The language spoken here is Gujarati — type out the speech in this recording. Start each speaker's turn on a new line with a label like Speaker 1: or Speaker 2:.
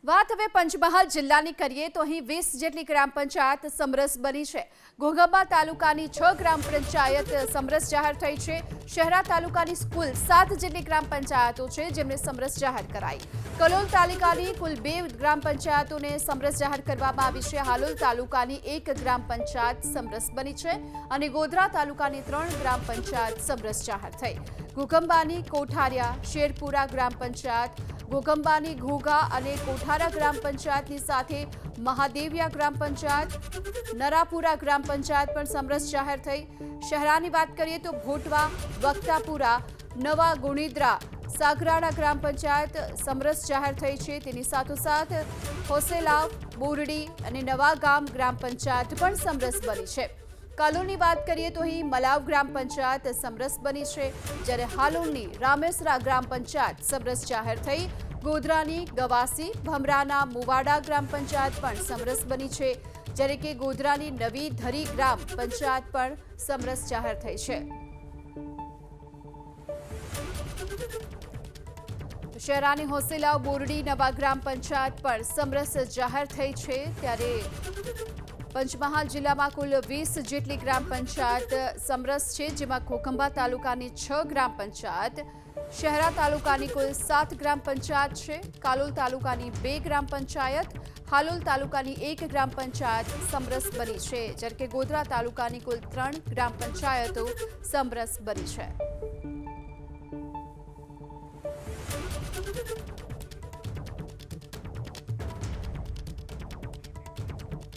Speaker 1: વાત હવે પંચમહાલ જિલ્લાની કરીએ તો અહીં 20 જેટલી ગ્રામ પંચાયત સમરસ બની છે। ઘોઘંબા તાલુકાની 6 ગ્રામ પંચાયત સમરસ જાહેર થઈ છે। શહેરા તાલુકાની કુલ 7 જેટલી ગ્રામ પંચાયતો છે જેમને સમરસ જાહેર કરાઈ। કલોલ તાલુકાની કુલ 2 ગ્રામ પંચાયતોને સમરસ જાહેર કરવામાં આવી છે। હાલોલ તાલુકાની 1 ગ્રામ પંચાયત સમરસ બની છે અને ગોધરા તાલુકાની 3 ગ્રામ પંચાયત સમરસ જાહેર થઈ। ઘોઘંબાની કોઠારિયા શેરપુરા ગ્રામ પંચાયત, ઘોઘંબાની ઘોઘા અને કોઠારા ગ્રામ પંચાયતની સાથે મહાદેવિયા ગ્રામ પંચાયત, નરાપુરા ગ્રામ પંચાયત પણ સમરસ જાહેર થઈ। શહેરાની વાત કરીએ તો ભોટવા, વક્તાપુરા, નવા ગુણીદ્રા, સાગરાડા ગ્રામ પંચાયત સમરસ જાહેર થઈ છે। તેની સાથોસાથ હોસેલાવ, બોરડી અને નવા ગામ ગ્રામ પંચાયત પણ સમરસ બની છે। કાલોલની વાત કરીએ તો અહીં મલાવ ગ્રામ પંચાયત સમરસ બની છે, જ્યારે હાલોલની રામેસરા ગ્રામ પંચાયત સમરસ જાહેર થઈ। ગોધરાની ગવાસી, ભમરાના મુવાડા ગ્રામ પંચાયત પણ સમરસ બની છે, જ્યારે કે ગોધરાની નવી ધરી ગ્રામ પંચાયત પણ સમરસ જાહેર થઈ છે। શહેરાની હોસેલાવ, બોરડી, નવા ગ્રામ પંચાયત પણ સમરસ જાહેર થઈ છે। ત્યારે પંચમહાલ જિલ્લામાં કુલ 20 જેટલી ગ્રામ પંચાયત સમરસ છે, જેમાં ઘોઘંબા તાલુકાની 6 ગ્રામ પંચાયત, શહેરા તાલુકાની કુલ 7 ગ્રામ પંચાયત છે, કાલોલ તાલુકાની 2 ગ્રામ પંચાયત, હાલોલ તાલુકાની 1 ગ્રામ પંચાયત સમરસ બની છે, જ્યારે કે ગોધરા તાલુકાની કુલ 3 ગ્રામ પંચાયતો સમરસ બની છે।